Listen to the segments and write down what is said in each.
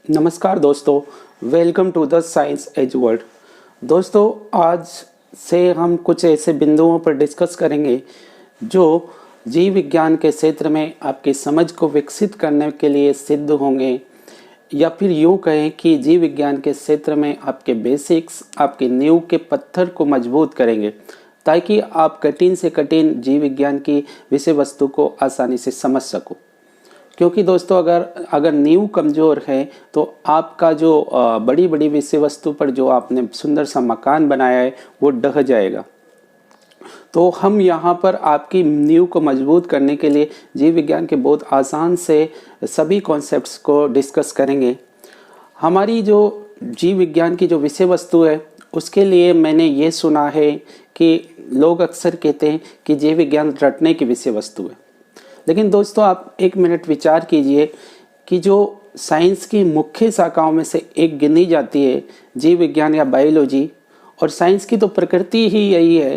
नमस्कार दोस्तों, welcome to the science age world. दोस्तों, आज से हम कुछ ऐसे बिंदुओं पर डिस्कस करेंगे जो जीव विज्ञान के क्षेत्र में आपकी समझ को विकसित करने के लिए सिद्ध होंगे, या फिर यूँ कहें कि जीव विज्ञान के क्षेत्र में आपके बेसिक्स, आपकी नींव के पत्थर को मजबूत करेंगे, ताकि आप कठिन से कठिन जीव विज्ञान की विषय वस्तु को आसानी से समझ सको। क्योंकि दोस्तों, अगर नींव कमज़ोर है तो आपका जो बड़ी बड़ी विषय वस्तु पर जो आपने सुंदर सा मकान बनाया है वो ढह जाएगा। तो हम यहाँ पर आपकी नींव को मजबूत करने के लिए जीव विज्ञान के बहुत आसान से सभी कॉन्सेप्ट्स को डिस्कस करेंगे। हमारी जो जीव विज्ञान की जो विषय वस्तु है उसके लिए मैंने ये सुना है कि लोग अक्सर कहते हैं कि जीव विज्ञान रटने की विषय वस्तु है। लेकिन दोस्तों, आप एक मिनट विचार कीजिए कि जो साइंस की मुख्य शाखाओं में से एक गिनी जाती है जीव विज्ञान या बायोलॉजी, और साइंस की तो प्रकृति ही यही है।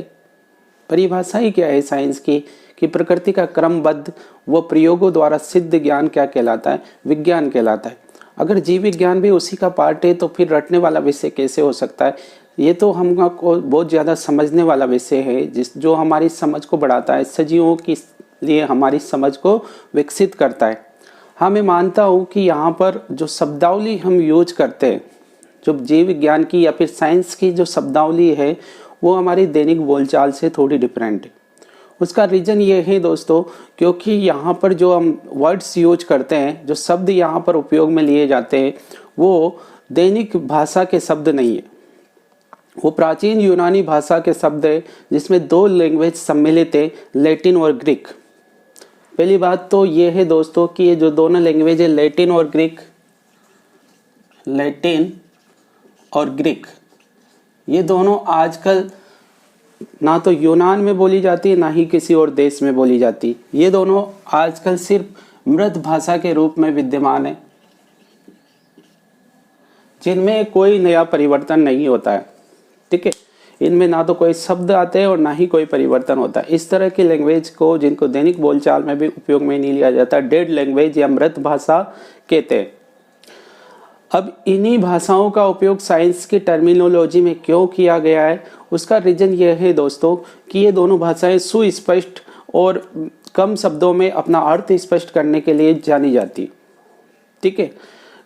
परिभाषा ही क्या है साइंस की कि प्रकृति का क्रमबद्ध व प्रयोगों द्वारा सिद्ध ज्ञान क्या कहलाता है? विज्ञान कहलाता है। अगर जीव विज्ञान भी उसी का पार्ट है तो फिर रटने वाला विषय कैसे हो सकता है? ये तो हमको बहुत ज़्यादा समझने वाला विषय है जो हमारी समझ को बढ़ाता है, सजीवों की लिए हमारी समझ को विकसित करता है। हाँ, मैं मानता हूँ कि यहाँ पर जो शब्दावली हम यूज करते हैं, जो जीव विज्ञान की या फिर साइंस की जो शब्दावली है वो हमारी दैनिक बोलचाल से थोड़ी डिफरेंट है। उसका रीज़न ये है दोस्तों, क्योंकि यहाँ पर जो हम वर्ड्स यूज करते हैं, जो शब्द यहाँ पर उपयोग में लिए जाते हैं, वो दैनिक भाषा के शब्द नहीं है। वो प्राचीन यूनानी भाषा के शब्द है जिसमें दो लैंग्वेज सम्मिलित है, लैटिन और ग्रीक। पहली बात तो ये है दोस्तों कि ये जो दोनों लैंग्वेज है लैटिन और ग्रीक, ये दोनों आजकल ना तो यूनान में बोली जाती है ना ही किसी और देश में बोली जाती। ये दोनों आजकल सिर्फ मृत भाषा के रूप में विद्यमान है, जिनमें कोई नया परिवर्तन नहीं होता है। ठीक है, इनमें ना तो कोई शब्द आते हैं और ना ही कोई परिवर्तन होता है। इस तरह की लैंग्वेज को, जिनको दैनिक बोलचाल में भी उपयोग में नहीं लिया जाता, डेड लैंग्वेज या मृत भाषा कहते हैं। अब इन्हीं भाषाओं का उपयोग साइंस की टर्मिनोलॉजी में क्यों किया गया है, उसका रीजन यह है दोस्तों कि ये दोनों भाषाएं सुस्पष्ट और कम शब्दों में अपना अर्थ स्पष्ट करने के लिए जानी जाती। ठीक है,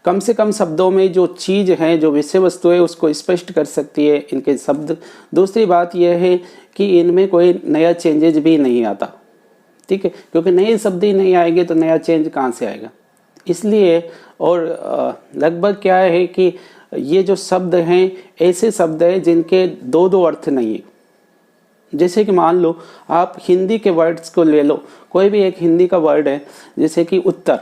कम से कम शब्दों में जो चीज़ है, जो विषय वस्तु है, उसको स्पष्ट कर सकती है इनके शब्द। दूसरी बात यह है कि इनमें कोई नया चेंजेज भी नहीं आता। ठीक है, क्योंकि नए शब्द ही नहीं आएंगे तो नया चेंज कहाँ से आएगा? इसलिए और लगभग क्या है कि ये जो शब्द हैं ऐसे शब्द हैं जिनके दो दो अर्थ नहीं है। जैसे कि मान लो आप हिंदी के वर्ड्स को ले लो, कोई भी एक हिंदी का वर्ड है जैसे कि उत्तर।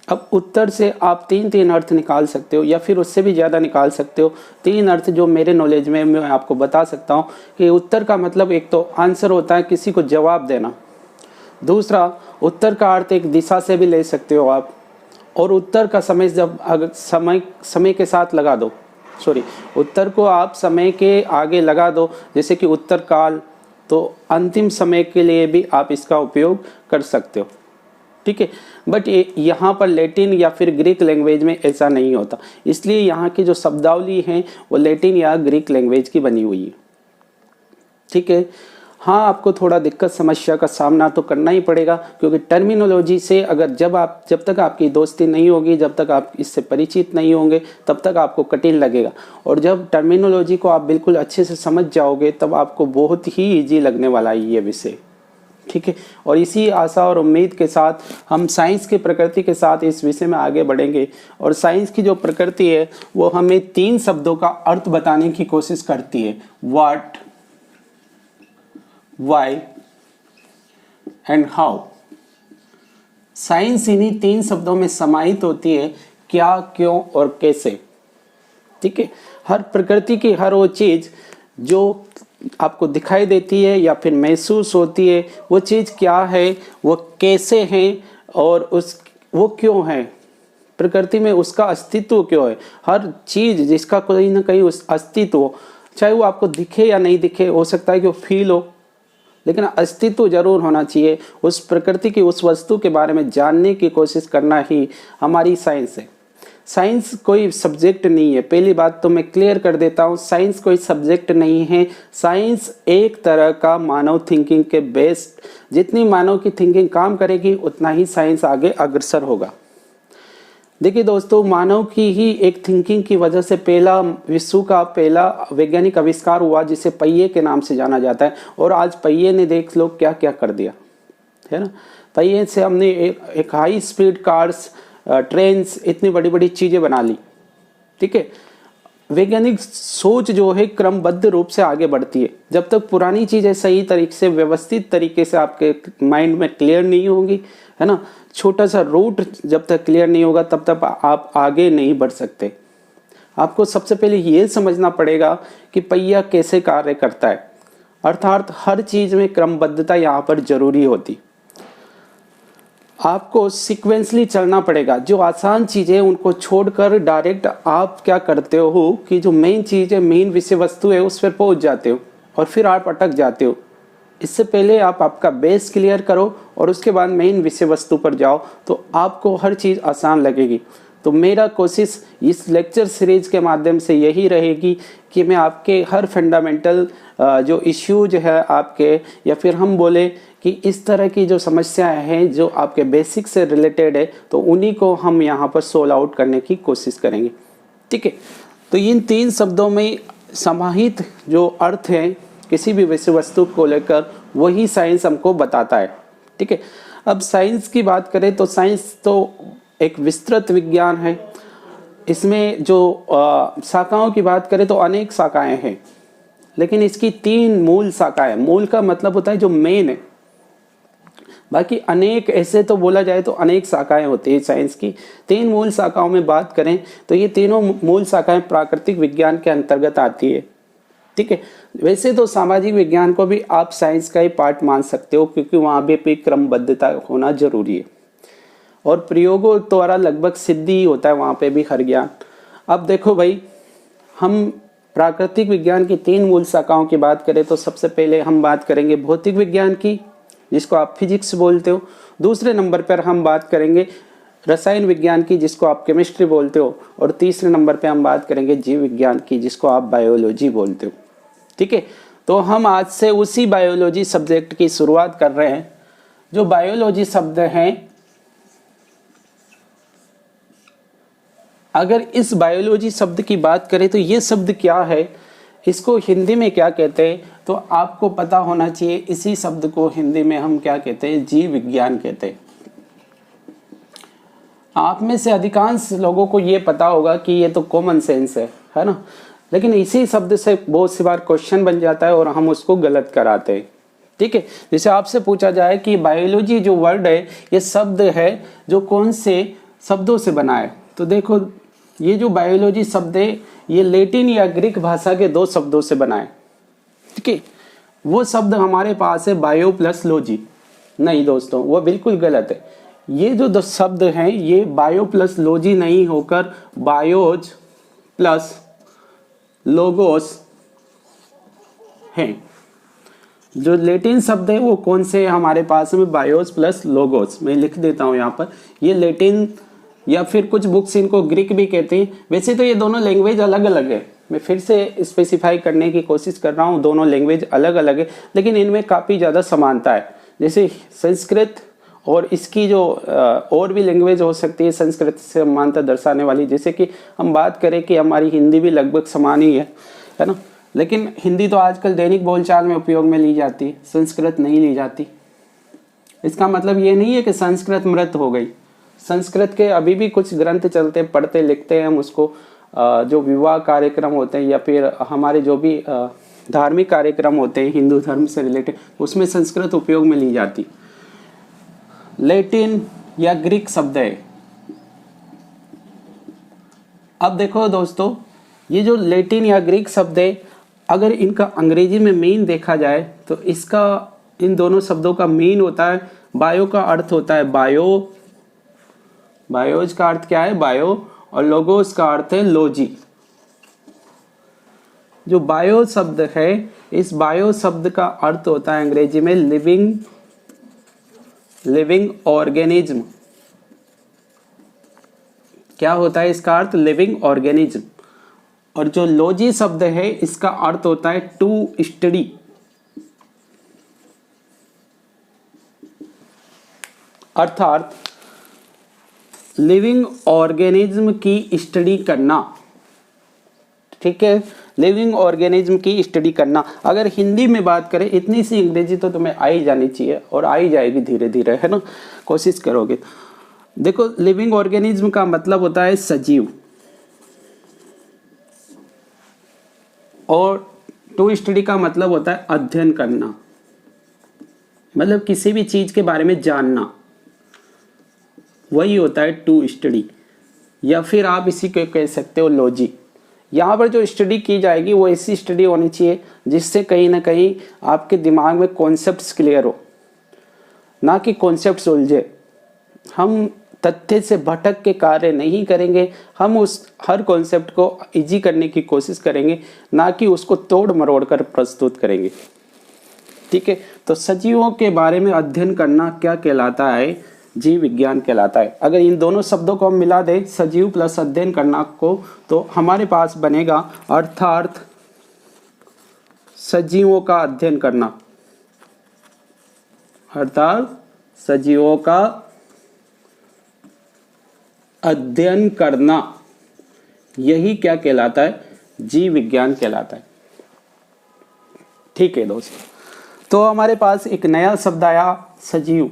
अब उत्तर से आप तीन अर्थ निकाल सकते हो या फिर उससे भी ज़्यादा निकाल सकते हो। तीन अर्थ जो मेरे नॉलेज में मैं आपको बता सकता हूँ कि उत्तर का मतलब एक तो आंसर होता है, किसी को जवाब देना। दूसरा, उत्तर का अर्थ एक दिशा से भी ले सकते हो आप। और उत्तर का समय जब अगर समय के साथ लगा दो, उत्तर को आप समय के आगे लगा दो, जैसे कि उत्तर काल, तो अंतिम समय के लिए भी आप इसका उपयोग कर सकते हो। ठीक है, बट यहाँ पर लैटिन या फिर ग्रीक लैंग्वेज में ऐसा नहीं होता, इसलिए यहाँ की जो शब्दावली है वो लैटिन या ग्रीक लैंग्वेज की बनी हुई है। ठीक है, हाँ, आपको थोड़ा दिक्कत समस्या का सामना तो करना ही पड़ेगा, क्योंकि टर्मिनोलॉजी से अगर जब तक आपकी दोस्ती नहीं होगी, जब तक आप इससे परिचित नहीं होंगे, तब तक आपको कठिन लगेगा। और जब टर्मिनोलॉजी को आप बिल्कुल अच्छे से समझ जाओगे तब आपको बहुत ही ईजी लगने वाला है ये विषय। ठीक है, और इसी आशा और उम्मीद के साथ हम साइंस की प्रकृति के साथ इस विषय में आगे बढ़ेंगे। और साइंस की जो प्रकृति है वो हमें तीन शब्दों का अर्थ बताने की कोशिश करती है, what, why and how. Science इन्हीं तीन शब्दों में समाहित होती है, क्या, क्यों और कैसे। ठीक है, हर प्रकृति की हर वो चीज़ जो आपको दिखाई देती है या फिर महसूस होती है, वो चीज़ क्या है, वो कैसे है और वो क्यों है, प्रकृति में उसका अस्तित्व क्यों है। हर चीज़ जिसका कोई ना कहीं उस अस्तित्व हो, चाहे वो आपको दिखे या नहीं दिखे, हो सकता है कि वो फील हो, लेकिन अस्तित्व जरूर होना चाहिए। उस प्रकृति की, उस वस्तु के बारे में जानने की कोशिश करना ही हमारी साइंस है। साइंस कोई सब्जेक्ट नहीं है, पहली बात तो मैं क्लियर कर देता हूँ, साइंस कोई सब्जेक्ट नहीं है। साइंस एक तरह का मानव थिंकिंग के बेस्ड, जितनी मानव की थिंकिंग काम करेगी उतना ही साइंस आगे अग्रसर होगा। देखिए दोस्तों, मानव की ही एक थिंकिंग की वजह से पहला विश्व का पहला वैज्ञानिक आविष्कार हुआ जिसे पहिए के नाम से जाना जाता है। और आज पहिए ने देख लो क्या क्या कर दिया है ना। पहिए से हमने एक हाई स्पीड कार्स, ट्रेन्स, इतनी बड़ी बड़ी चीजें बना ली। ठीक है, वैज्ञानिक सोच जो है क्रमबद्ध रूप से आगे बढ़ती है। जब तक पुरानी चीजें सही तरीके से व्यवस्थित तरीके से आपके माइंड में क्लियर नहीं होंगी, है ना, छोटा सा रूट जब तक क्लियर नहीं होगा तब तक आप आगे नहीं बढ़ सकते। आपको सबसे पहले ये समझना पड़ेगा कि पहिया कैसे कार्य करता है, अर्थात हर चीज में क्रमबद्धता यहाँ पर जरूरी होती। आपको सीक्वेंसली चलना पड़ेगा। जो आसान चीजें उनको छोड़कर डायरेक्ट आप क्या करते हो कि जो मेन चीज है, मेन विषय वस्तु है, उस पर पहुंच जाते हो और फिर आप अटक जाते हो। इससे पहले आप आपका बेस क्लियर करो और उसके बाद मेन विषय वस्तु पर जाओ तो आपको हर चीज आसान लगेगी। तो मेरा कोशिश इस लेक्चर सीरीज के माध्यम से यही रहेगी कि मैं आपके हर फंडामेंटल जो इश्यूज है आपके, या फिर हम बोले कि इस तरह की जो समस्याएं हैं जो आपके बेसिक से रिलेटेड है, तो उन्हीं को हम यहाँ पर सोल्व आउट करने की कोशिश करेंगे। ठीक है, तो इन 3 शब्दों में समाहित जो अर्थ है किसी भी विषय वस्तु को लेकर, वही साइंस हमको बताता है। ठीक है, अब साइंस की बात करें तो साइंस तो एक विस्तृत विज्ञान है। इसमें जो शाखाओं की बात करें तो अनेक शाखाएं हैं, लेकिन इसकी 3 मूल शाखाएं। मूल का मतलब होता है जो मेन है, बाकी अनेक ऐसे तो बोला जाए तो अनेक शाखाएं होती है साइंस की। 3 मूल शाखाओं में बात करें तो ये तीनों मूल शाखाएं प्राकृतिक विज्ञान के अंतर्गत आती है। ठीक है, वैसे तो सामाजिक विज्ञान को भी आप साइंस का ही पार्ट मान सकते हो, क्योंकि वहाँ भी क्रमबद्धता होना जरूरी है और प्रयोगों द्वारा लगभग सिद्ध ही होता है वहाँ पे भी हर ज्ञान। अब देखो भाई, हम प्राकृतिक विज्ञान की 3 मूल शाखाओं की बात करें तो सबसे पहले हम बात करेंगे भौतिक विज्ञान की, जिसको आप फिजिक्स बोलते हो। दूसरे नंबर पर हम बात करेंगे रसायन विज्ञान की, जिसको आप केमिस्ट्री बोलते हो। और तीसरे नंबर पे हम बात करेंगे जीव विज्ञान की, जिसको आप बायोलॉजी बोलते हो। ठीक है, तो हम आज से उसी बायोलॉजी सब्जेक्ट की शुरुआत कर रहे हैं। जो बायोलॉजी शब्द हैं, अगर इस बायोलॉजी शब्द की बात करें तो ये शब्द क्या है, इसको हिंदी में क्या कहते हैं, तो आपको पता होना चाहिए। इसी शब्द को हिंदी में हम क्या कहते हैं, जीव विज्ञान कहते हैं। आप में से अधिकांश लोगों को ये पता होगा कि ये तो कॉमन सेंस है ना, लेकिन इसी शब्द से बहुत सी बार क्वेश्चन बन जाता है और हम उसको गलत कराते हैं। ठीक है, जैसे आपसे पूछा जाए कि बायोलॉजी जो वर्ड है, ये शब्द है जो कौन से शब्दों से बना है, तो देखो ये जो बायोलॉजी शब्द है ये लैटिन या ग्रीक भाषा के 2 शब्दों से बना है। ठीक है, वो शब्द हमारे पास है बायो प्लस लॉजी। नहीं दोस्तों, वो बिल्कुल गलत है। ये जो 2 शब्द हैं ये बायो प्लस लॉजी नहीं होकर बायोज प्लस लोगोस हैं। जो लैटिन शब्द है वो कौन से हमारे पास में, बायोस प्लस लोगोस। मैं लिख देता हूँ यहाँ पर, ये लैटिन या फिर कुछ बुक्स इनको ग्रीक भी कहते हैं। वैसे तो ये दोनों लैंग्वेज अलग अलग है, मैं फिर से स्पेसिफाई करने की कोशिश कर रहा हूँ, दोनों लैंग्वेज अलग अलग है, लेकिन इनमें काफ़ी ज़्यादा समानता है। जैसे संस्कृत और इसकी जो और भी लैंग्वेज हो सकती है संस्कृत से समानता दर्शाने वाली, जैसे कि हम बात करें कि हमारी हिंदी भी लगभग समान ही है ना, लेकिन हिंदी तो आजकल दैनिक बोलचाल में उपयोग में ली जाती है, संस्कृत नहीं ली जाती। इसका मतलब ये नहीं है कि संस्कृत मृत हो गई। संस्कृत के अभी भी कुछ ग्रंथ चलते, पढ़ते लिखते हैं हम उसको। जो विवाह कार्यक्रम होते हैं या फिर हमारे जो भी धार्मिक कार्यक्रम होते हैं हिंदू धर्म से रिलेटेड, उसमें संस्कृत उपयोग में ली जाती। लैटिन या ग्रीक शब्द है। अब देखो दोस्तों, ये जो लैटिन या ग्रीक शब्द है, अगर इनका अंग्रेजी में मीन देखा जाए तो इसका, इन दोनों शब्दों का मीन होता है, बायो का अर्थ होता है बायो, बायोज का अर्थ क्या है, बायो, और लोगोस का अर्थ है लॉजी। जो बायो शब्द है, इस बायो शब्द का अर्थ होता है अंग्रेजी में लिविंग ऑर्गेनिज्म। क्या होता है इसका अर्थ? Living organism. और जो लॉजी शब्द है इसका अर्थ होता है टू स्टडी। अर्थात लिविंग ऑर्गेनिज्म की स्टडी करना। ठीक है, लिविंग ऑर्गेनिज्म की स्टडी करना। अगर हिंदी में बात करें, इतनी सी अंग्रेजी तो तुम्हें आ ही जानी चाहिए और आ ही जाएगी धीरे धीरे, है ना, कोशिश करोगे। देखो, लिविंग ऑर्गेनिज्म का मतलब होता है सजीव, और टू स्टडी का मतलब होता है अध्ययन करना, मतलब किसी भी चीज के बारे में जानना, वही होता है टू स्टडी। या फिर आप इसी को कह सकते हो लॉजी। यहाँ पर जो स्टडी की जाएगी वो ऐसी स्टडी होनी चाहिए जिससे कहीं ना कहीं आपके दिमाग में कॉन्सेप्ट्स क्लियर हो, ना कि कॉन्सेप्ट्स उलझे। हम तथ्य से भटक के कार्य नहीं करेंगे, हम उस हर कॉन्सेप्ट को इजी करने की कोशिश करेंगे, ना कि उसको तोड़ मरोड़ कर प्रस्तुत करेंगे। ठीक है, तो सजीवों के बारे में अध्ययन करना क्या कहलाता है? जीव विज्ञान कहलाता है। अगर इन दोनों शब्दों को हम मिला दें, सजीव प्लस अध्ययन करना को, तो हमारे पास बनेगा अर्थात सजीवों का अध्ययन करना। अर्थात सजीवों का अध्ययन करना, यही क्या कहलाता है? जीव विज्ञान कहलाता है। ठीक है दोस्तों, तो हमारे पास एक नया शब्द आया, सजीव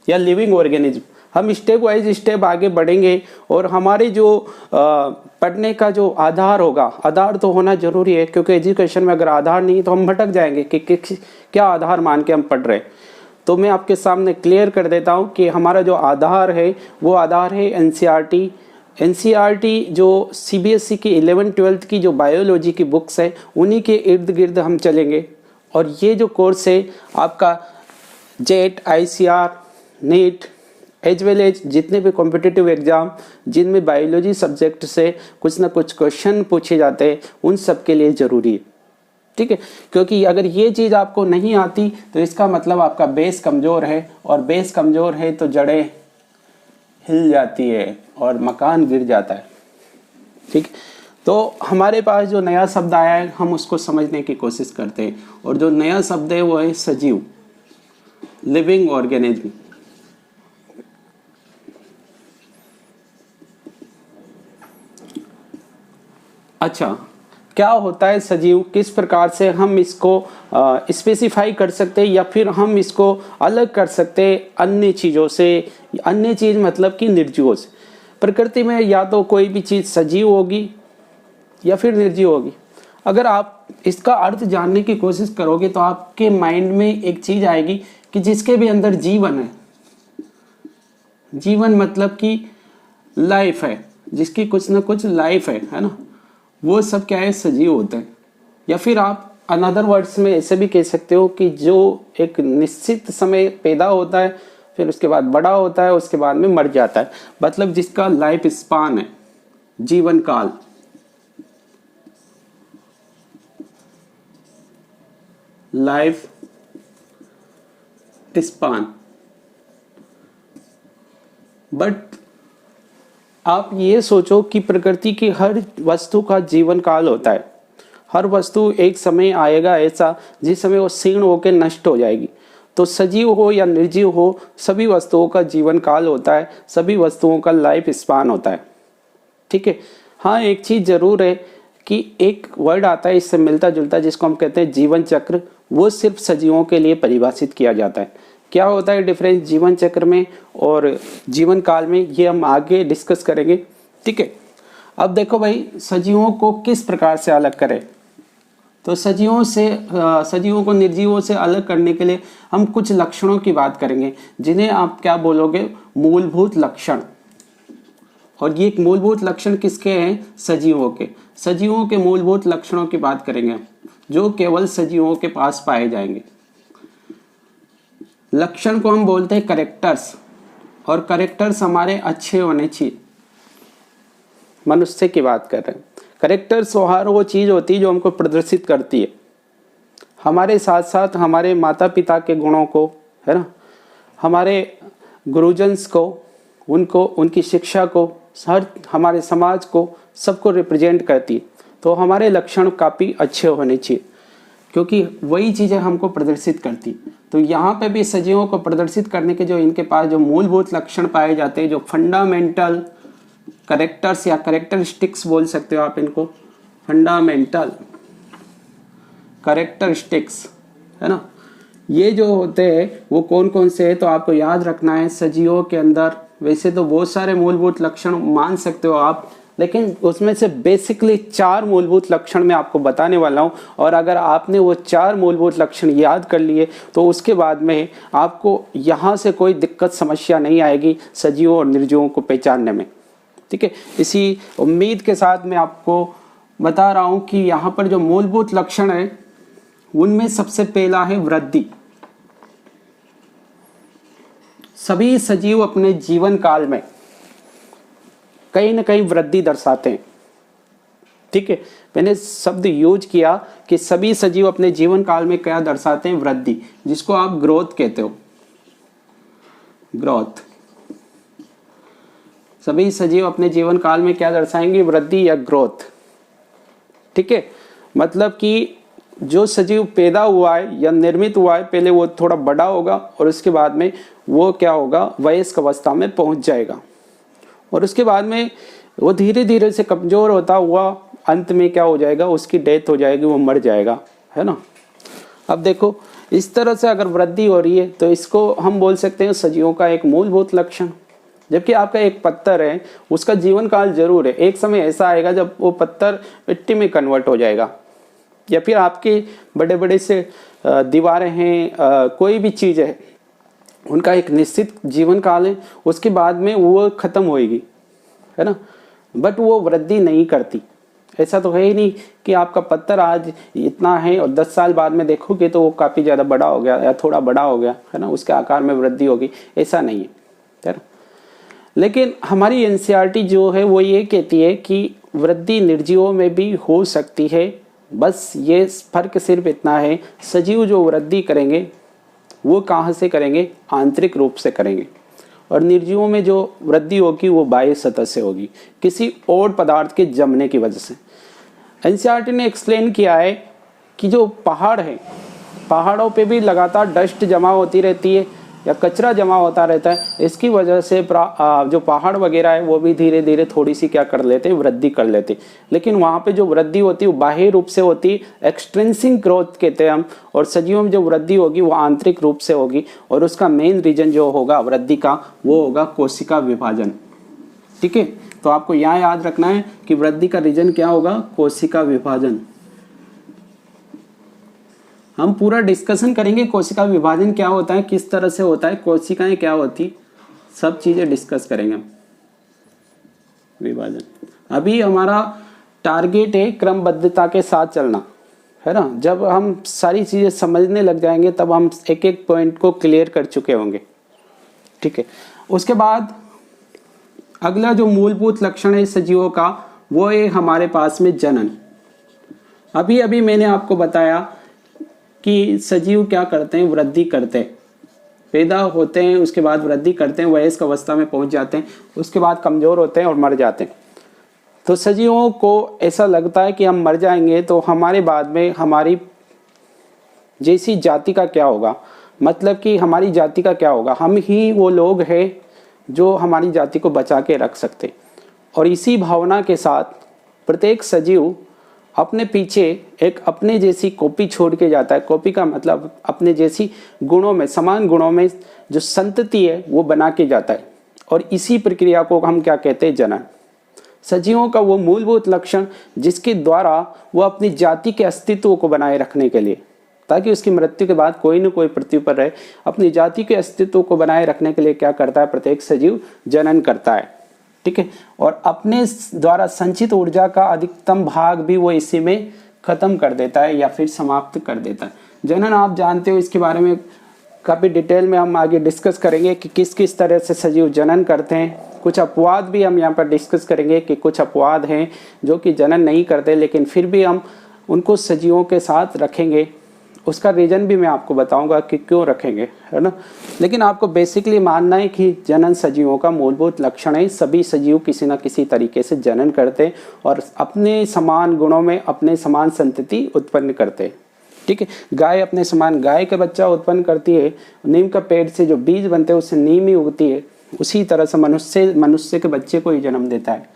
या लिविंग ऑर्गेनिज्म। हम स्टेप वाइज स्टेप आगे बढ़ेंगे और हमारे जो पढ़ने का जो आधार होगा, आधार तो होना जरूरी है, क्योंकि एजुकेशन में अगर आधार नहीं तो हम भटक जाएंगे कि क्या आधार मान के हम पढ़ रहे हैं। तो मैं आपके सामने क्लियर कर देता हूं कि हमारा जो आधार है वो आधार है एनसीईआरटी। एनसीईआरटी जो सीबीएसई की 11th-12th की जो बायोलॉजी की बुक्स है, उन्हीं के इर्द गिर्द हम चलेंगे। और ये जो कोर्स है आपका JET, ICR, NEET as well as जितने भी कॉम्पिटिटिव एग्जाम जिनमें बायोलॉजी सब्जेक्ट से कुछ ना कुछ क्वेश्चन पूछे जाते हैं, उन सब के लिए ज़रूरी है। ठीक है, क्योंकि अगर ये चीज़ आपको नहीं आती तो इसका मतलब आपका बेस कमज़ोर है, और बेस कमज़ोर है तो जड़ें हिल जाती है और मकान गिर जाता है। ठीक, तो हमारे पास जो नया शब्द आया है हम उसको समझने की कोशिश करते हैं, और जो नया शब्द है वो है सजीव, लिविंग ऑर्गेनिज्म। अच्छा, क्या होता है सजीव? किस प्रकार से हम इसको स्पेसिफाई कर सकते हैं या फिर हम इसको अलग कर सकते हैं अन्य चीज़ों से? अन्य चीज़ मतलब कि निर्जीवों से। प्रकृति में या तो कोई भी चीज़ सजीव होगी या फिर निर्जीव होगी। अगर आप इसका अर्थ जानने की कोशिश करोगे तो आपके माइंड में एक चीज़ आएगी कि जिसके भी अंदर जीवन है, जीवन मतलब कि लाइफ है, जिसकी कुछ ना कुछ लाइफ है ना, वो सब क्या है? सजीव होते हैं। या फिर आप अनदर वर्ड्स में ऐसे भी कह सकते हो कि जो एक निश्चित समय पैदा होता है, फिर उसके बाद बड़ा होता है, उसके बाद में मर जाता है, मतलब जिसका लाइफ स्पान है, जीवन काल। Life span. बट आप ये सोचो कि प्रकृति की हर वस्तु का जीवन काल होता है। हर वस्तु एक समय आएगा ऐसा जिस समय वो क्षीण होकर नष्ट हो जाएगी। तो सजीव हो या निर्जीव हो, सभी वस्तुओं का जीवन काल होता है, सभी वस्तुओं का लाइफ स्पान होता है। ठीक है, हाँ एक चीज़ ज़रूर है कि एक वर्ड आता है इससे मिलता जुलता, जिसको हम कहते हैं जीवन चक्र। वो सिर्फ सजीवों के लिए परिभाषित किया जाता है। क्या होता है डिफरेंस जीवन चक्र में और जीवन काल में, ये हम आगे डिस्कस करेंगे। ठीक है, अब देखो भाई, सजीवों को किस प्रकार से अलग करें। तो सजीवों को निर्जीवों से अलग करने के लिए हम कुछ लक्षणों की बात करेंगे, जिन्हें आप क्या बोलोगे? मूलभूत लक्षण। और ये मूलभूत लक्षण किसके हैं? सजीवों के। सजीवों के मूलभूत लक्षणों की बात करेंगे जो केवल सजीवों के पास पाए जाएंगे। लक्षण को हम बोलते हैं करेक्टर्स, और करेक्टर्स हमारे अच्छे होने चाहिए। मनुष्य की बात कर रहे हैं। करेक्टर्स वो चीज़ होती है जो हमको प्रदर्शित करती है, हमारे साथ साथ हमारे माता पिता के गुणों को, है ना, हमारे गुरुजन्स को, उनको, उनकी शिक्षा को, हर हमारे समाज को, सबको रिप्रेजेंट करती है। तो हमारे लक्षण काफ़ी अच्छे होने चाहिए, क्योंकि वही चीज़ें हमको प्रदर्शित करती। तो यहाँ पे भी सजीवों को प्रदर्शित करने के जो इनके पास जो मूलभूत लक्षण पाए जाते हैं, जो फंडामेंटल कैरेक्टर्स या कैरेक्टरिस्टिक्स बोल सकते हो आप इनको, फंडामेंटल कैरेक्टरिस्टिक्स, है ना, ये जो होते हैं वो कौन कौन से है, तो आपको याद रखना है सजीवों के अंदर वैसे तो बहुत सारे मूलभूत लक्षण मान सकते हो आप, लेकिन उसमें से बेसिकली 4 मूलभूत लक्षण मैं आपको बताने वाला हूं। और अगर आपने वो 4 मूलभूत लक्षण याद कर लिए तो उसके बाद में आपको यहाँ से कोई दिक्कत समस्या नहीं आएगी सजीवों और निर्जीवों को पहचानने में। ठीक है, इसी उम्मीद के साथ मैं आपको बता रहा हूं कि यहाँ पर जो मूलभूत लक्षण है उनमें सबसे पहला है वृद्धि। सभी सजीव अपने जीवन काल में कहीं ना कहीं वृद्धि दर्शाते हैं। ठीक है, मैंने शब्द यूज किया कि सभी सजीव अपने जीवन काल में क्या दर्शाते हैं, वृद्धि, जिसको आप ग्रोथ कहते हो, ग्रोथ। सभी सजीव अपने जीवन काल में क्या दर्शाएंगे, वृद्धि या ग्रोथ। ठीक है, मतलब कि जो सजीव पैदा हुआ है या निर्मित हुआ है, पहले वो थोड़ा बड़ा होगा और उसके बाद में वो क्या होगा, वयस्क अवस्था में पहुंच जाएगा, और उसके बाद में वो धीरे धीरे से कमजोर होता हुआ अंत में क्या हो जाएगा, उसकी डेथ हो जाएगी, वो मर जाएगा, है ना। अब देखो, इस तरह से अगर वृद्धि हो रही है तो इसको हम बोल सकते हैं सजीवों का एक मूलभूत लक्षण। जबकि आपका एक पत्थर है, उसका जीवन काल जरूर है, एक समय ऐसा आएगा जब वो पत्थर मिट्टी में कन्वर्ट हो जाएगा, या फिर आपके बड़े बड़े से दीवारें हैं, कोई भी चीज़ है, उनका एक निश्चित जीवन काल है, उसके बाद में वो खत्म होएगी, है ना। बट वो वृद्धि नहीं करती। ऐसा तो है ही नहीं कि आपका पत्थर आज इतना है और 10 साल बाद में देखोगे तो वो काफ़ी ज़्यादा बड़ा हो गया या थोड़ा बड़ा हो गया, है ना, उसके आकार में वृद्धि होगी, ऐसा नहीं है ना। लेकिन हमारी एनसीईआरटी जो है वो ये कहती है कि वृद्धि निर्जीवों में भी हो सकती है। बस ये फर्क सिर्फ इतना है, सजीव जो वृद्धि करेंगे वो कहाँ से करेंगे, आंतरिक रूप से करेंगे, और निर्जीवों में जो वृद्धि होगी वो बाह्य सतह से होगी, किसी और पदार्थ के जमने की वजह से। एनसीईआरटी ने एक्सप्लेन किया है कि जो पहाड़ है, पहाड़ों पे भी लगातार डस्ट जमा होती रहती है या कचरा जमा होता रहता है, इसकी वजह से जो पहाड़ वगैरह है वो भी धीरे धीरे थोड़ी सी क्या कर लेते हैं, वृद्धि कर लेते हैं। लेकिन वहाँ पे जो वृद्धि होती है वो बाह्य रूप से होती है, एक्सट्रिंसिक ग्रोथ कहते हैं हम, और सजीवों में जो वृद्धि होगी वो आंतरिक रूप से होगी, और उसका मेन रीजन जो होगा वृद्धि का वो होगा कोशिका विभाजन। ठीक है, तो आपको यहाँ याद रखना है कि वृद्धि का रीजन क्या होगा, कोशिका विभाजन। हम पूरा डिस्कशन करेंगे कोशिका विभाजन क्या होता है, किस तरह से होता है, कोशिकाएं क्या होती, सब चीजें डिस्कस करेंगे हम। विभाजन अभी हमारा टारगेट है क्रमबद्धता के साथ चलना, है ना। जब हम सारी चीजें समझने लग जाएंगे तब हम एक एक पॉइंट को क्लियर कर चुके होंगे। ठीक है, उसके बाद अगला जो मूलभूत लक्षण है सजीवों का वो है हमारे पास में जनन। अभी अभी मैंने आपको बताया कि सजीव क्या करते हैं, वृद्धि करते हैं, पैदा होते हैं, उसके बाद वृद्धि करते हैं, वयस्क अवस्था में पहुंच जाते हैं, उसके बाद कमजोर होते हैं और मर जाते हैं। तो सजीवों को ऐसा लगता है कि हम मर जाएंगे तो हमारे बाद में हमारी जैसी जाति का क्या होगा, मतलब कि हमारी जाति का क्या होगा, हम ही वो लोग हैं जो हमारी जाति को बचा के रख सकते। और इसी भावना के साथ प्रत्येक सजीव अपने पीछे एक अपने जैसी कॉपी छोड़ के जाता है। कॉपी का मतलब अपने जैसी गुणों में, समान गुणों में जो संतति है वो बना के जाता है, और इसी प्रक्रिया को हम क्या कहते हैं, जनन। सजीवों का वो मूलभूत लक्षण जिसके द्वारा वो अपनी जाति के अस्तित्व को बनाए रखने के लिए, ताकि उसकी मृत्यु के बाद कोई न कोई पृथ्वी पर रहे, अपनी जाति के अस्तित्व को बनाए रखने के लिए क्या करता है, प्रत्येक सजीव जनन करता है। ठीक है, और अपने द्वारा संचित ऊर्जा का अधिकतम भाग भी वो इसी में खत्म कर देता है या फिर समाप्त कर देता है। जनन आप जानते हो, इसके बारे में काफ़ी डिटेल में हम आगे डिस्कस करेंगे कि किस किस तरह से सजीव जनन करते हैं। कुछ अपवाद भी हम यहाँ पर डिस्कस करेंगे कि कुछ अपवाद हैं जो कि जनन नहीं करते, लेकिन फिर भी हम उनको सजीवों के साथ रखेंगे उसका रीज़न भी मैं आपको बताऊंगा कि क्यों रखेंगे, है ना। लेकिन आपको बेसिकली मानना है कि जनन सजीवों का मूलभूत लक्षण है। सभी सजीव किसी न किसी तरीके से जनन करते हैं और अपने समान गुणों में अपने समान संतति उत्पन्न करते हैं, ठीक है। गाय अपने समान गाय का बच्चा उत्पन्न करती है, नीम का पेड़ से जो बीज बनते हैं उससे नीम ही उगती है, उसी तरह से मनुष्य के बच्चे को ही जन्म देता है।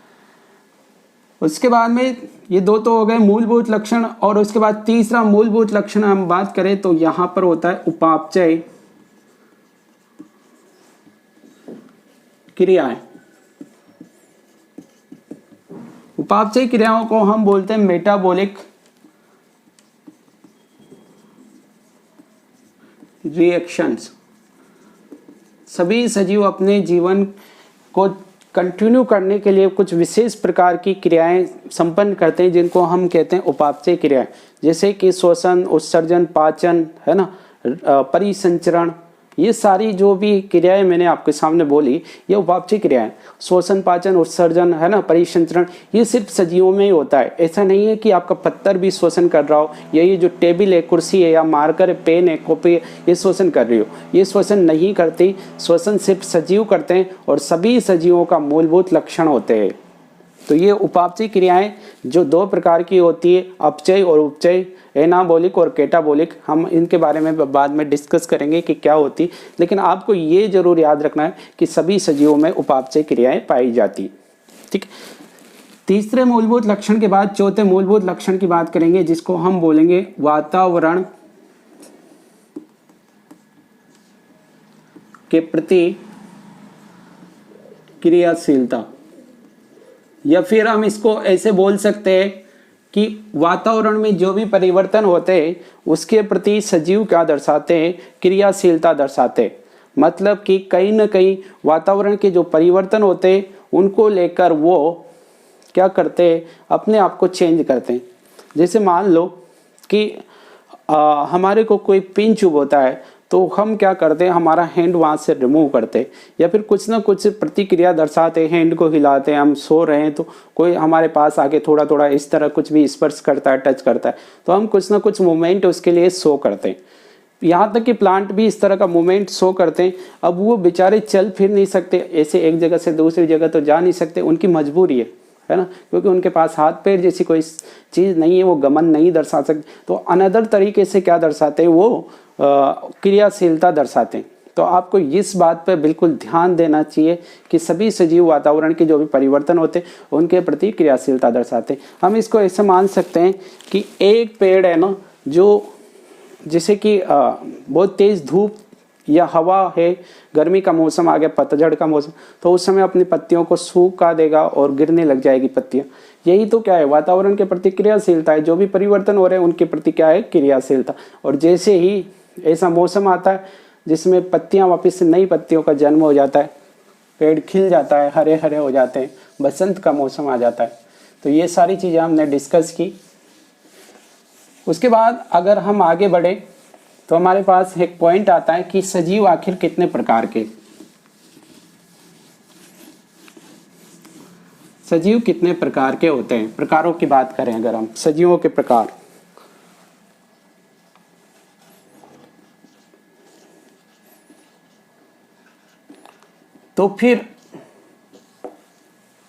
उसके बाद में ये दो तो हो गए मूलभूत लक्षण, और उसके बाद तीसरा मूलभूत लक्षण हम बात करें तो यहां पर होता है उपापचय क्रियाएं। उपापचय क्रियाओं को हम बोलते हैं मेटाबॉलिक रिएक्शंस। सभी सजीव अपने जीवन को कंटिन्यू करने के लिए कुछ विशेष प्रकार की क्रियाएं संपन्न करते हैं जिनको हम कहते हैं उपापचय क्रियाएं, जैसे कि श्वसन, उत्सर्जन, पाचन, है ना, परिसंचरण। ये सारी जो भी क्रियाएं मैंने आपके सामने बोली ये उपापचय क्रियाएं। श्वसन, पाचन, उत्सर्जन, है ना, परिसंचरण, ये सिर्फ सजीवों में ही होता है। ऐसा नहीं है कि आपका पत्थर भी श्वसन कर रहा हो, या ये जो टेबल है, कुर्सी है, या मार्कर है, पेन है, कॉपी है, ये श्वसन कर रही हो, ये श्वसन नहीं करती। श्वसन सिर्फ सजीव करते हैं और सभी सजीवों का मूलभूत लक्षण होते हैं। तो ये उपापचय क्रियाएं जो दो प्रकार की होती है, अपचय और उपचय, एनाबॉलिक और केटाबॉलिक, हम इनके बारे में बाद में डिस्कस करेंगे कि क्या होती। लेकिन आपको ये जरूर याद रखना है कि सभी सजीवों में उपापचय क्रियाएं पाई जाती, ठीक। तीसरे मूलभूत लक्षण के बाद चौथे मूलभूत लक्षण की बात करेंगे, जिसको हम बोलेंगे वातावरण के प्रति क्रियाशीलता, या फिर हम इसको ऐसे बोल सकते हैं कि वातावरण में जो भी परिवर्तन होते हैं उसके प्रति सजीव क्या दर्शाते हैं, क्रियाशीलता दर्शाते हैं। मतलब कि कहीं ना कहीं वातावरण के जो परिवर्तन होते हैं उनको लेकर वो क्या करते हैं, अपने आप को चेंज करते हैं। जैसे मान लो कि हमारे को कोई पिन चुभ होता है तो हम क्या करते हैं, हमारा हैंड वहाँ से रिमूव करते हैं, या फिर कुछ ना कुछ प्रतिक्रिया दर्शाते हैं, हैंड को हिलाते हैं। हम सो रहे हैं तो कोई हमारे पास आके थोड़ा थोड़ा इस तरह कुछ भी स्पर्श करता है, टच करता है, तो हम कुछ ना कुछ मूवमेंट उसके लिए शो करते हैं। यहाँ तक कि प्लांट भी इस तरह का मूवमेंट शो करते हैं। अब वो बेचारे चल फिर नहीं सकते, ऐसे एक जगह से दूसरी जगह तो जा नहीं सकते, उनकी मजबूरी है ना, क्योंकि उनके पास हाथ पैर जैसी कोई चीज़ नहीं है, वो गमन नहीं दर्शा सकते। तो अनदर तरीके से क्या दर्शाते हैं, वो क्रियाशीलता दर्शाते हैं। तो आपको इस बात पर बिल्कुल ध्यान देना चाहिए कि सभी सजीव वातावरण के जो भी परिवर्तन होते हैं उनके प्रति क्रियाशीलता दर्शाते हैं। हम इसको ऐसे मान सकते हैं कि एक पेड़ है ना, जो जैसे कि बहुत तेज़ धूप या हवा है, गर्मी का मौसम आ गया, पतझड़ का मौसम, तो उस समय अपनी पत्तियों को सूखा देगा और गिरने लग जाएगी पत्तियां। यही तो क्या है, वातावरण के प्रति क्रियाशीलता है। जो भी परिवर्तन हो रहे हैं उनके प्रति क्या है, क्रियाशीलता। और जैसे ही ऐसा मौसम आता है जिसमें पत्तियां वापस से नई पत्तियों का जन्म हो जाता है, पेड़ खिल जाता है, हरे हरे हो जाते हैं, बसंत का मौसम आ जाता है। तो ये सारी चीज़ें हमने डिस्कस की। उसके बाद अगर हम आगे बढ़े तो हमारे पास एक पॉइंट आता है कि सजीव आखिर कितने प्रकार के, सजीव कितने प्रकार के होते हैं। प्रकारों की बात करें अगर हम सजीवों के प्रकार, तो फिर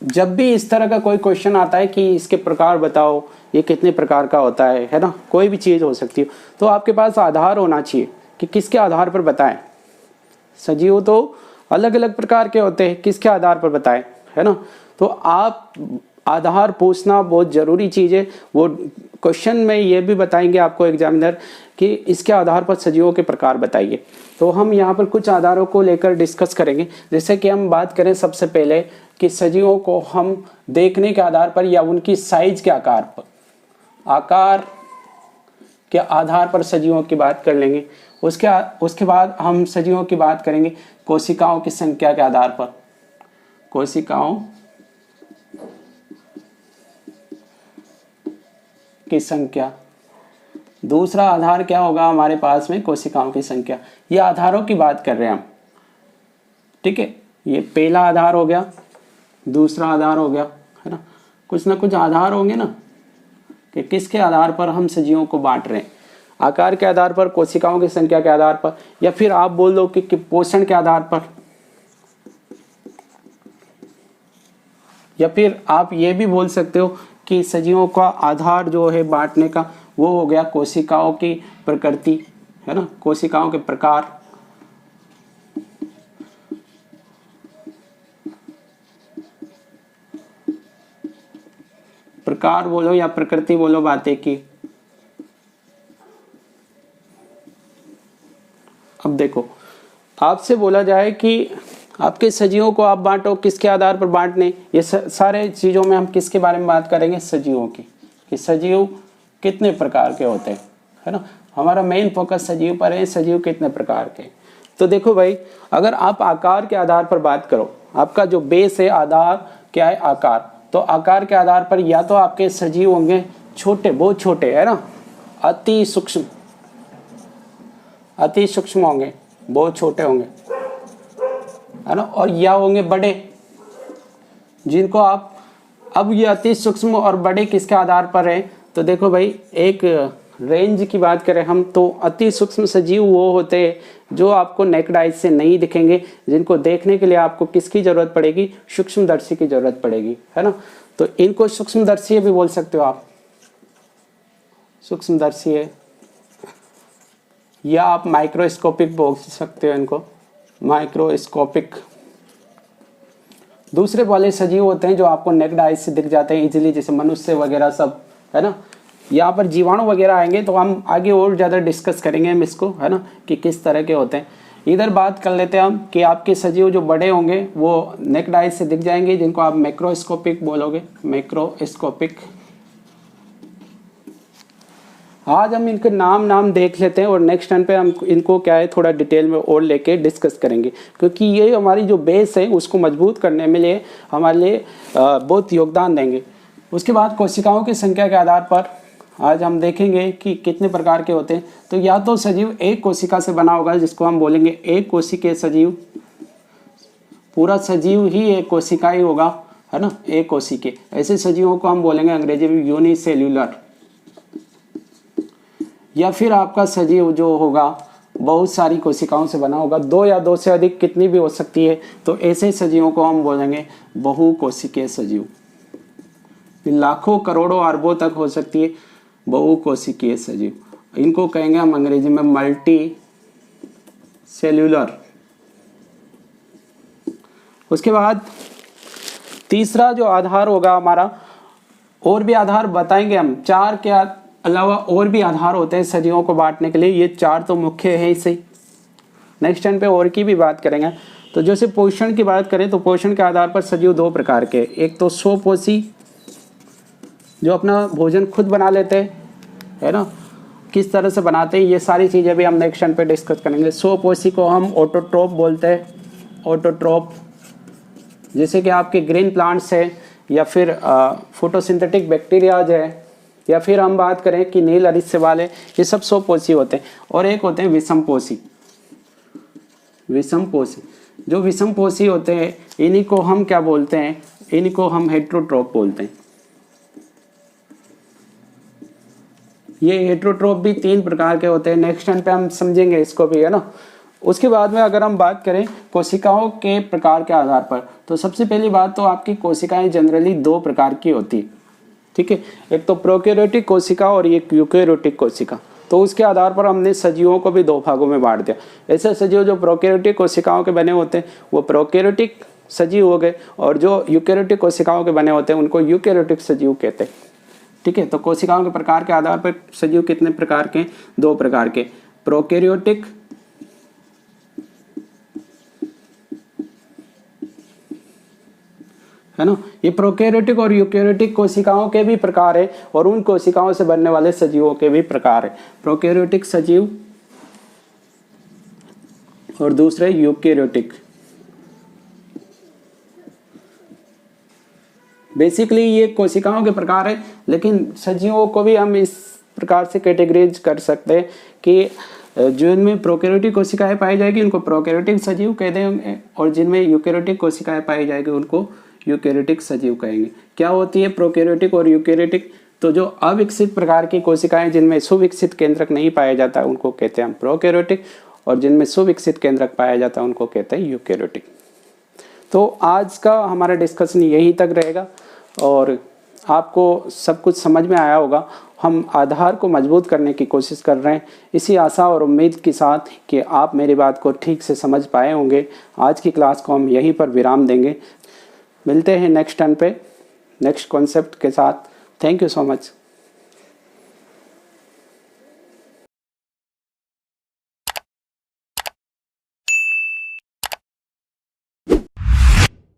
जब भी इस तरह का कोई क्वेश्चन आता है कि इसके प्रकार बताओ, ये कितने प्रकार का होता है ना, कोई भी चीज़ हो सकती है, तो आपके पास आधार होना चाहिए कि किसके आधार पर बताएं। सजीव तो अलग अलग प्रकार के होते हैं, किसके आधार पर बताएं, है ना। तो आप आधार पूछना बहुत ज़रूरी चीज़ है। वो क्वेश्चन में ये भी बताएंगे आपको एग्जामिनर कि इसके आधार पर सजीवों के प्रकार बताइए। तो हम यहाँ पर कुछ आधारों को लेकर डिस्कस करेंगे। जैसे कि हम बात करें सबसे पहले कि सजीवों को हम देखने के आधार पर या उनकी साइज के आकार के आधार पर सजीवों की बात कर लेंगे। उसके बाद हम सजीवों की बात करेंगे कोशिकाओं की संख्या के आधार पर, कोशिकाओं की संख्या। दूसरा आधार क्या होगा हमारे पास में, कोशिकाओं की संख्या। ये आधारों की बात कर रहे हैं हम, ठीक है। ये पहला आधार हो गया, दूसरा आधार हो गया, है ना। कुछ ना कुछ आधार होंगे ना कि किसके आधार पर हम सजीवों को बांट रहे हैं। आकार के आधार पर, कोशिकाओं की संख्या के आधार पर, या फिर आप बोल दो कि पोषण के आधार पर, या फिर आप ये भी बोल सकते हो कि सजीवों का आधार जो है बांटने का वो हो गया कोशिकाओं की प्रकृति, है ना, कोशिकाओं के प्रकार। प्रकार बोलो या प्रकृति बोलो बातें की। अब देखो, आपसे बोला जाए कि आपके सजीवों को आप बांटो, किसके आधार पर बांटने, ये सारे चीजों में हम किसके बारे में बात करेंगे, सजीवों की, कि सजीव कितने प्रकार के होते हैं, है ना। हमारा मेन फोकस सजीव पर है, सजीव कितने प्रकार के। तो देखो भाई, अगर आप आकार के आधार पर बात करो, आपका जो बेस है आधार क्या है, आकार, तो आकार के आधार पर या तो आपके सजीव होंगे छोटे, बहुत छोटे, है ना, अति सूक्ष्म होंगे, बहुत छोटे होंगे, है ना, और या होंगे बड़े, जिनको आप, अब ये अति सूक्ष्म और बड़े किसके आधार पर है, तो देखो भाई, एक रेंज की बात करें हम तो अति सूक्ष्म सजीव वो होते हैं जो आपको नेकेड आइज से नहीं दिखेंगे, जिनको देखने के लिए आपको किसकी जरूरत पड़ेगी, सूक्ष्मदर्शी की जरूरत पड़ेगी, है ना। तो इनको सूक्ष्मदर्शी भी बोल सकते हो आप, सूक्ष्मदर्शी है, या आप माइक्रोस्कोपिक बोल सकते हो इनको, माइक्रोस्कोपिक। दूसरे वाले सजीव होते हैं जो आपको नेकेड आइज से दिख जाते हैं इजीली, जैसे मनुष्य वगैरह सब, है ना। यहाँ पर जीवाणु वगैरह आएंगे तो हम आगे और ज़्यादा डिस्कस करेंगे हम इसको, है ना, कि किस तरह के होते हैं। इधर बात कर लेते हैं हम कि आपके सजीव जो बड़े होंगे वो नेकेड आइज से दिख जाएंगे, जिनको आप मैक्रोस्कोपिक बोलोगे, मैक्रोस्कोपिक। आज हम इनके नाम देख लेते हैं और नेक्स्ट टाइम पे हम इनको क्या है थोड़ा डिटेल में और लेके डिस्कस करेंगे, क्योंकि ये हमारी जो बेस है उसको मजबूत करने में लिए हमारे लिए बहुत योगदान देंगे। उसके बाद कोशिकाओं की संख्या के आधार पर आज हम देखेंगे कि कितने प्रकार के होते हैं। तो या तो सजीव एक कोशिका से बना होगा, जिसको हम बोलेंगे एक कोशिकीय सजीव, पूरा सजीव ही एक कोशिका ही होगा, है ना, एक कोशिकीय। ऐसे सजीवों को हम बोलेंगे अंग्रेजी में यूनिसेल्यूलर। या फिर आपका सजीव जो होगा बहुत सारी कोशिकाओं से बना होगा, दो या दो से अधिक, कितनी भी हो सकती है, तो ऐसे सजीवों को हम बोलेंगे बहुकोशिकीय सजीव। लाखों करोड़ों अरबों तक हो सकती है बहुकोशिकीय सजीव, इनको कहेंगे हम अंग्रेजी में मल्टी सेल्यूलर। उसके बाद तीसरा जो आधार होगा हमारा, और भी आधार बताएंगे हम, चार के अलावा और भी आधार होते हैं सजीवों को बांटने के लिए, ये चार तो मुख्य है इसे, नेक्स्ट टाइम पे और की भी बात करेंगे। तो जैसे पोषण की बात करें तो पोषण के आधार पर सजीव दो प्रकार के, एक तो स्वपोषी जो अपना भोजन खुद बना लेते हैं, है ना, किस तरह से बनाते हैं ये सारी चीज़ें भी हम नेक्स्ट टाइम पे डिस्कस करेंगे। स्वपोषी को हम ऑटोट्रोप बोलते हैं, ऑटोट्रोप, जैसे कि आपके ग्रीन प्लांट्स है, या फिर फोटोसिंथेटिक बैक्टीरियाज है, या फिर हम बात करें कि नील अरिस्य वाले, ये सब स्वपोषी होते हैं। और एक होते हैं विषमपोषी, विषमपोषी, जो विषमपोषी होते हैं इन्हीं को हम क्या बोलते हैं, इन्हीं को हम हेट्रोट्रोप बोलते हैं। ये हेट्रोट्रोप भी तीन प्रकार के होते हैं, नेक्स्ट टाइम पे हम समझेंगे इसको भी, है ना। उसके बाद में अगर हम बात करें कोशिकाओं के प्रकार के आधार पर, तो सबसे पहली बात तो आपकी कोशिकाएं जनरली दो प्रकार की होती है, ठीक है, एक तो प्रोकैरियोटिक कोशिका और एक यूकैरियोटिक कोशिका। तो उसके आधार पर हमने सजीवों को भी दो भागों में बांट दिया। ऐसे सजीव जो प्रोकैरियोटिक कोशिकाओं के बने होते हैं वो प्रोकैरियोटिक सजीव हो गए, और जो यूकैरियोटिक कोशिकाओं के बने होते हैं उनको यूकैरियोटिक सजीव कहते हैं, ठीक है। तो कोशिकाओं के प्रकार के आधार पर सजीव कितने प्रकार के, दो प्रकार के, प्रोकैरियोटिक है ना। ये प्रोकैरियोटिक और यूकैरियोटिक कोशिकाओं के भी प्रकार है, और उन कोशिकाओं से बनने वाले सजीवों के भी प्रकार है। प्रोकैरियोटिक सजीव और दूसरे यूकैरियोटिक। बेसिकली ये कोशिकाओं के प्रकार है, लेकिन सजीवों को भी हम इस प्रकार से कैटेगराइज कर सकते हैं कि जिनमें प्रोकैरियोटिक कोशिकाएं पाई जाएगी उनको प्रोकैरियोटिक सजीव कहते हैं, और जिनमें यूकैरियोटिक कोशिकाएं पाई जाएगी उनको यूकैरियोटिक सजीव कहेंगे। क्या होती है प्रोकैरियोटिक और यूकैरियोटिक? तो जो अविकसित प्रकार की कोशिकाएं जिनमें सुविकसित केंद्रक नहीं पाया जाता उनको कहते हैं हम प्रोकैरियोटिक, और जिनमें सुविकसित केंद्रक पाया जाता है उनको कहते हैं यूकैरियोटिक। तो आज का हमारा डिस्कशन यहीं तक रहेगा और आपको सब कुछ समझ में आया होगा। हम आधार को मजबूत करने की कोशिश कर रहे हैं, इसी आशा और उम्मीद के साथ कि आप मेरी बात को ठीक से समझ पाए होंगे। आज की क्लास को हम यहीं पर विराम देंगे। मिलते हैं नेक्स्ट टर्न पे नेक्स्ट कॉन्सेप्ट के साथ। Thank you so much.